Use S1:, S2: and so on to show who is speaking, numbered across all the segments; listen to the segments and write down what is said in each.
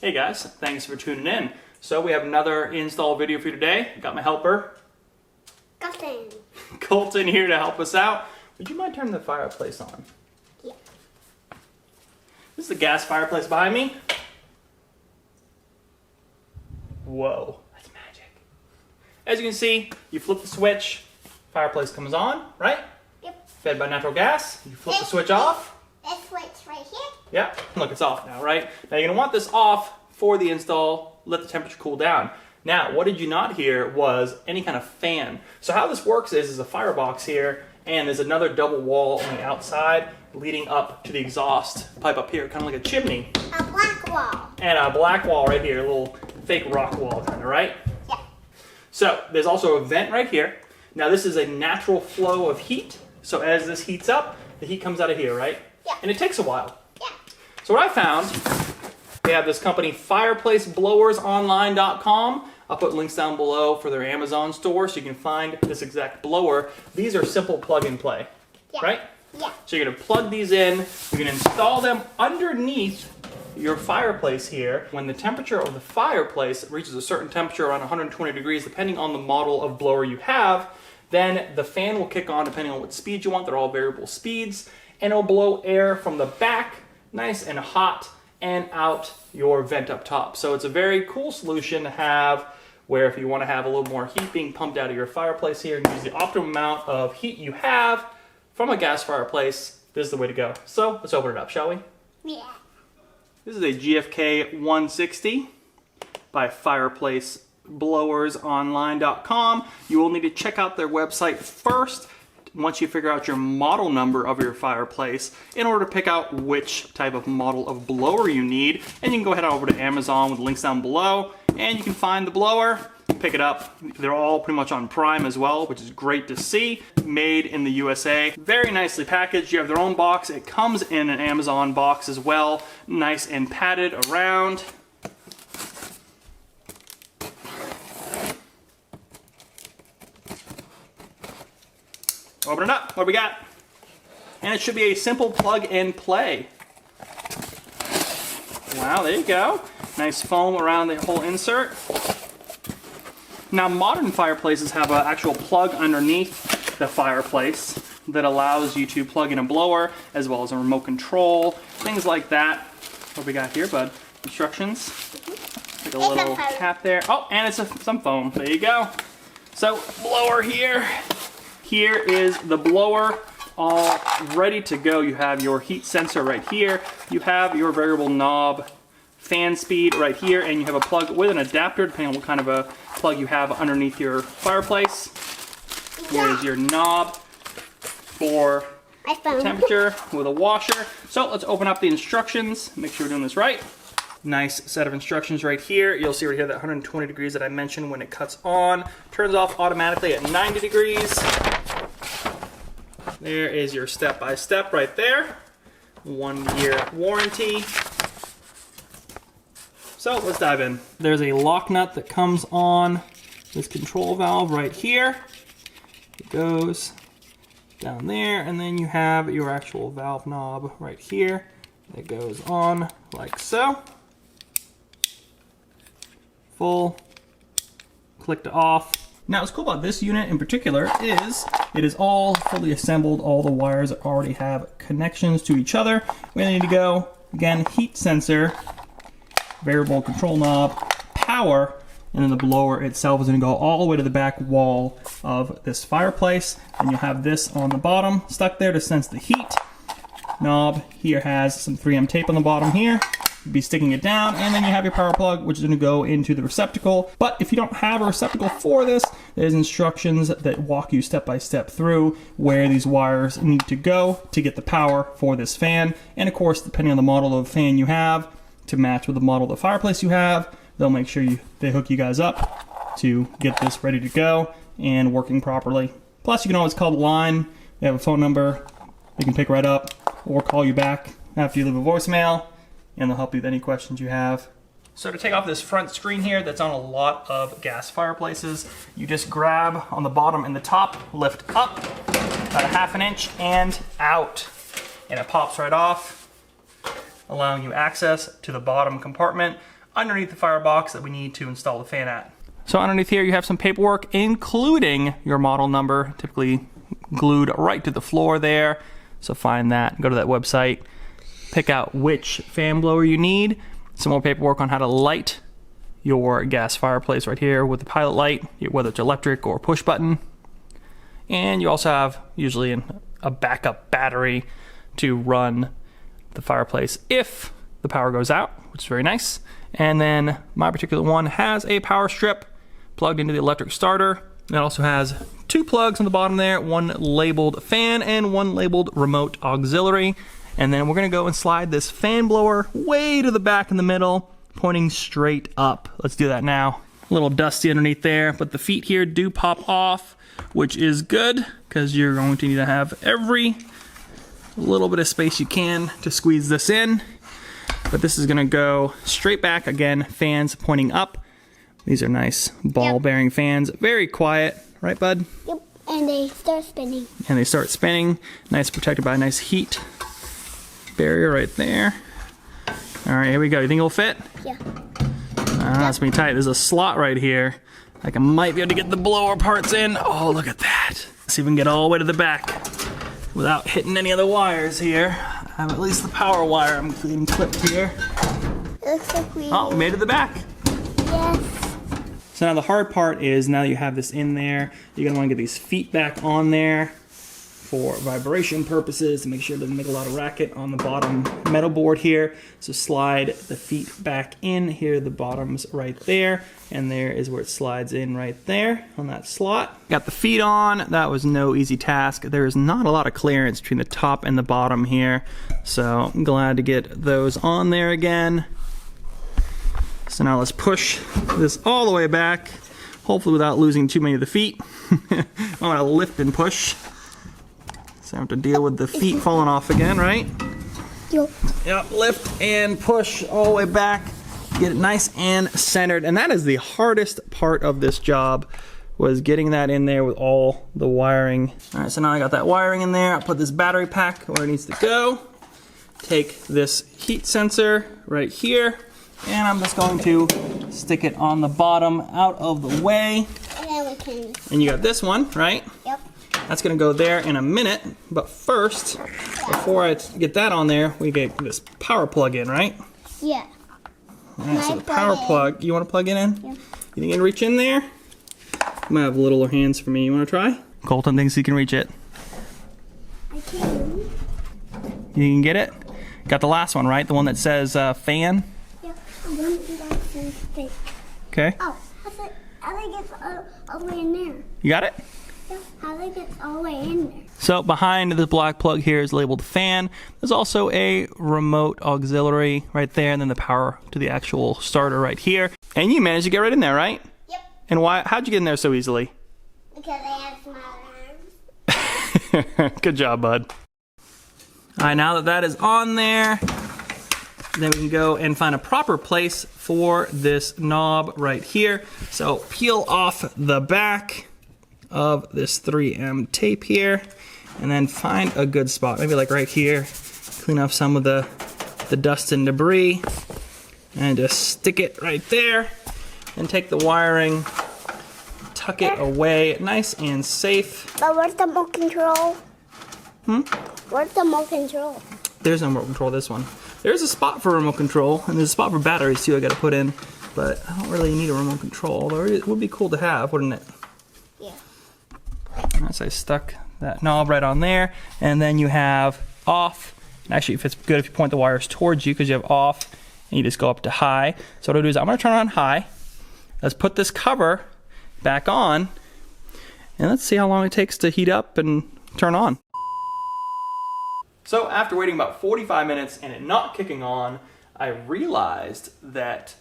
S1: Hey guys, thanks for tuning in. So we have another install video for you today. Got my helper, Colton here to help us out. Would you mind turning the fireplace on?
S2: Yeah.
S1: This is the gas fireplace behind me. Whoa, that's magic. As you can see, you flip the switch, fireplace comes on, right?
S2: Yep.
S1: Fed by natural gas. You flip the switch off.
S2: This switch right here.
S1: Yeah, look, it's off now, right? Now you're gonna want this off for the install, let the temperature cool down. Now, what did you not hear was any kind of fan. So how this works is a firebox here, and there's another double wall on the outside leading up to the exhaust pipe up here, kind of like a chimney.
S2: A black wall.
S1: And a black wall right here, a little fake rock wall kind of, right?
S2: Yeah.
S1: So there's also a vent right here. Now this is a natural flow of heat. So as this heats up, the heat comes out of here, right?
S2: Yeah.
S1: And it takes a while.
S2: Yeah.
S1: So what I found, they have this company FireplaceBlowersOnline.com. I'll put links down below for their Amazon store so you can find this exact blower. These are simple plug and play,
S2: Yeah.
S1: right?
S2: Yeah.
S1: So you're gonna plug these in, you can install them underneath your fireplace here. When the temperature of the fireplace reaches a certain temperature, around 120 degrees, depending on the model of blower you have, then the fan will kick on depending on what speed you want. They're all variable speeds. And it'll blow air from the back, nice and hot, and out your vent up top. So it's a very cool solution to have where if you want to have a little more heat being pumped out of your fireplace here and use the optimum amount of heat you have from a gas fireplace, this is the way to go. So let's open it up, shall we?
S2: Yeah.
S1: This is a GFK-160 by FireplaceBlowersOnline.com. You will need to check out their website first once you figure out your model number of your fireplace in order to pick out which type of model of blower you need. And you can go head over to Amazon with links down below and you can find the blower, pick it up. They're all pretty much on Prime as well, which is great to see. Made in the USA. Very nicely packaged. You have their own box. It comes in an Amazon box as well. Nice and padded around. Open it up. What do we got? And it should be a simple plug and play. Wow, there you go. Nice foam around the whole insert. Now, modern fireplaces have an actual plug underneath the fireplace that allows you to plug in a blower as well as a remote control, things like that. What we got here, bud? Instructions. Like a little cap there. Oh, and it's some foam. There you go. So, blower here. Here is the blower all ready to go. You have your heat sensor right here. You have your variable knob fan speed right here, and you have a plug with an adapter depending on what kind of a plug you have underneath your fireplace. Here's your knob for temperature with a washer. So let's open up the instructions, make sure we're doing this right. Nice set of instructions right here. You'll see right here that 120 degrees that I mentioned when it cuts on. Turns off automatically at 90 degrees. There is your step-by-step right there. 1-year warranty. So let's dive in. There's a lock nut that comes on this control valve right here. It goes down there, and then you have your actual valve knob right here that goes on like so. Full, click to off. Now what's cool about this unit in particular is it is all fully assembled. All the wires already have connections to each other. We need to go, again, heat sensor, variable control knob, power, and then the blower itself is going to go all the way to the back wall of this fireplace. And you'll have this on the bottom stuck there to sense the heat. Knob here has some 3M tape on the bottom here. Be sticking it down, and then you have your power plug, which is going to go into the receptacle. But if you don't have a receptacle for this, there's instructions that walk you step by step through where these wires need to go to get the power for this fan. And of course, depending on the model of fan you have, to match with the model of the fireplace you have, they'll make sure they hook you guys up to get this ready to go and working properly. Plus, you can always call the line. They have a phone number they can pick right up or call you back after you leave a voicemail, and they'll help you with any questions you have. So to take off this front screen here that's on a lot of gas fireplaces, you just grab on the bottom and the top, lift up about 1/2 inch and out. And it pops right off, allowing you access to the bottom compartment underneath the firebox that we need to install the fan at. So underneath here you have some paperwork including your model number, typically glued right to the floor there. So find that, go to that website, pick out which fan blower you need. Some more paperwork on how to light your gas fireplace right here with the pilot light, whether it's electric or push button. And you also have usually a backup battery to run the fireplace if the power goes out, which is very nice. And then my particular one has a power strip plugged into the electric starter. It also has 2 plugs on the bottom there, one labeled fan and one labeled remote auxiliary. And then we're gonna go and slide this fan blower way to the back in the middle, pointing straight up. Let's do that now. A little dusty underneath there, but the feet here do pop off, which is good because you're going to need to have every little bit of space you can to squeeze this in. But this is gonna go straight back, again, fans pointing up. These are nice ball bearing fans, very quiet, right bud?
S2: Yep, and they start spinning.
S1: And they start spinning, nice, protected by a nice heat barrier right there. All right, here we go, you think it'll fit?
S2: Yeah.
S1: That's gonna be tight, there's a slot right here. Like I might be able to get the blower parts in. Oh, look at that. Let's see if we can get all the way to the back without hitting any of the wires here. I have at least the power wire I'm getting clipped here.
S2: It looks like we...
S1: Oh, we made it to the back.
S2: Yes.
S1: So now the hard part is, now that you have this in there, you're gonna wanna get these feet back on there for vibration purposes to make sure it doesn't make a lot of racket on the bottom metal board here. So slide the feet back in here, the bottom's right there, and there is where it slides in right there on that slot. Got the feet on, that was no easy task. There is not a lot of clearance between the top and the bottom here, so I'm glad to get those on there again. So now let's push this all the way back, hopefully without losing too many of the feet. I'm gonna lift and push. So I have to deal with the feet falling off again, right?
S2: Yep.
S1: Yep, lift and push all the way back. Get it nice and centered. And that is the hardest part of this job, was getting that in there with all the wiring. All right, so now I got that wiring in there. I'll put this battery pack where it needs to go. Take this heat sensor right here, and I'm just going to stick it on the bottom out of the way.
S2: And then we can...
S1: And you got this one, right?
S2: Yep.
S1: That's gonna go there in a minute, but first, before I get that on there, we get this power plug in, right?
S2: Yeah.
S1: All right, so the power plug, you wanna plug it in? Yeah. You think you can reach in there? You might have littler hands for me. You wanna try? Colton thinks he can reach it.
S2: I can.
S1: You can get it? Got the last one, right? The one that says fan?
S2: Yeah, I'm going to do that thing.
S1: Okay.
S2: Oh, how they get all the way in there?
S1: You got it?
S2: Yeah, how they get all the way in there?
S1: So behind this black plug here is labeled fan. There's also a remote auxiliary right there, and then the power to the actual starter right here. And you managed to get right in there, right?
S2: Yep.
S1: And why? How'd you get in there so easily?
S2: Because I have small arms.
S1: Good job, bud. All right, now that that is on there, then we can go and find a proper place for this knob right here. So peel off the back of this 3M tape here, and then find a good spot, maybe like right here. Clean off some of the dust and debris, and just stick it right there, and take the wiring, tuck it away nice and safe.
S2: But where's the remote control? Where's the remote control?
S1: There's no remote control this one. There's a spot for remote control, and there's a spot for batteries too I gotta put in, but I don't really need a remote control, although it would be cool to have, wouldn't it?
S2: Yeah.
S1: So I stuck that knob right on there, and then you have off. Actually, if it's good if you point the wires towards you, because you have off, and you just go up to high. So what I'll do is I'm gonna turn on high. Let's put this cover back on, and let's see how long it takes to heat up and turn on. So after waiting about 45 minutes and it not kicking on, I realized that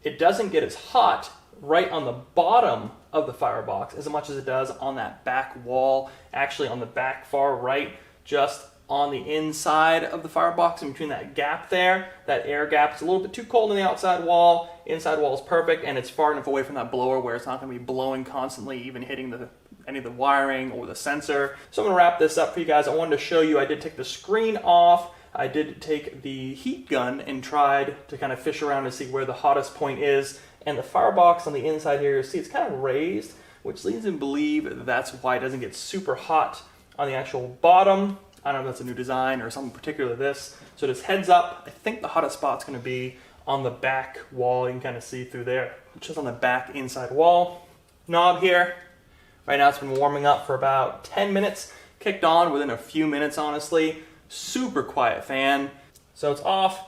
S1: it doesn't get as hot right on the bottom of the firebox as much as it does on that back wall, actually on the back far right, just on the inside of the firebox, in between that gap there, that air gap. It's a little bit too cold on the outside wall. Inside wall is perfect, and it's far enough away from that blower where it's not going to be blowing constantly, even hitting any of the wiring or the sensor. So I'm going to wrap this up for you guys. I wanted to show you, I did take the screen off. I did take the heat gun and tried to kind of fish around to see where the hottest point is. And the firebox on the inside here, you see it's kind of raised, which leads me to believe that's why it doesn't get super hot on the actual bottom. I don't know if that's a new design or something particular to this. So just heads up, I think the hottest spot's going to be on the back wall. You can kind of see through there, just on the back inside wall. Knob here. Right now it's been warming up for about 10 minutes. Kicked on within a few minutes, honestly. Super quiet fan. So it's off.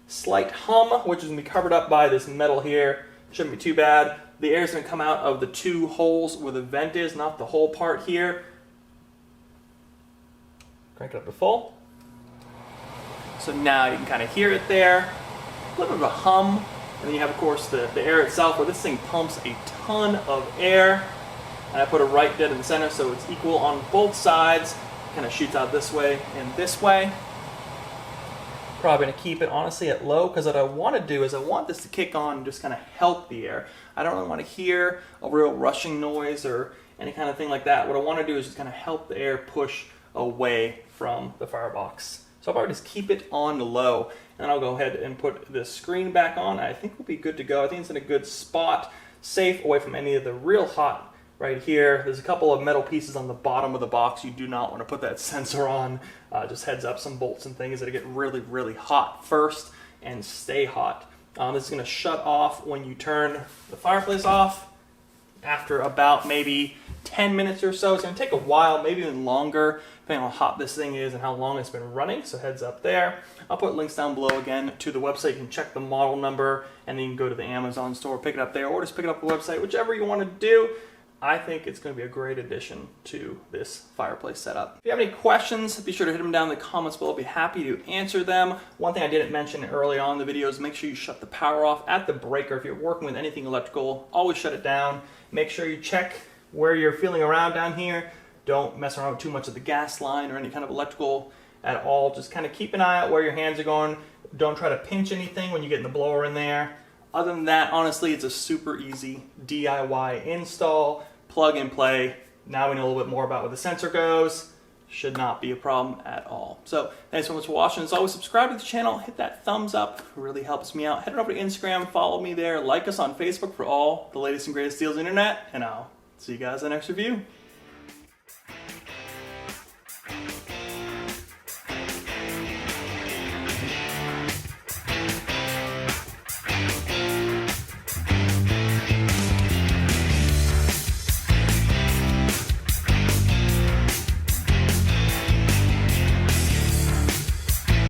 S1: Slight hum, which is going to be covered up by this metal here. Shouldn't be too bad. The air is going to come out of the two holes where the vent is, not the whole part here. Crank it up to full. So now you can kind of hear it there. A little bit of a hum. And then you have, of course, the air itself, where this thing pumps a ton of air. And I put it right dead in the center so it's equal on both sides. Kind of shoots out this way and this way. Probably going to keep it, honestly, at low, because what I want to do is I want this to kick on and just kind of help the air. I don't really want to hear a real rushing noise or any kind of thing like that. What I want to do is just kind of help the air push away from the firebox. So I'll probably just keep it on low, and then I'll go ahead and put the screen back on. I think we'll be good to go. I think it's in a good spot, safe away from any of the real hot right here. There's a couple of metal pieces on the bottom of the box. You do not want to put that sensor on. Just heads up, some bolts and things that get really, really hot first and stay hot. This is going to shut off when you turn the fireplace off after about maybe 10 minutes or so. It's going to take a while, maybe even longer, depending on how hot this thing is and how long it's been running. So heads up there. I'll put links down below again to the website. You can check the model number, and then you can go to the Amazon store, pick it up there, or just pick it up the website, whichever you want to do. I think it's going to be a great addition to this fireplace setup. If you have any questions, be sure to hit them down in the comments below. I'll be happy to answer them. One thing I didn't mention early on in the video is make sure you shut the power off at the breaker. If you're working with anything electrical, always shut it down. Make sure you check where you're feeling around down here. Don't mess around with too much of the gas line or any kind of electrical at all. Just kind of keep an eye out where your hands are going. Don't try to pinch anything when you get the blower in there. Other than that, honestly, it's a super easy DIY install. Plug and play. Now we know a little bit more about where the sensor goes. Should not be a problem at all. So thanks so much for watching. As always, subscribe to the channel, hit that thumbs up. It really helps me out. Head on over to Instagram, follow me there, like us on Facebook for all the latest and greatest deals on the internet, and I'll see you guys in the next review.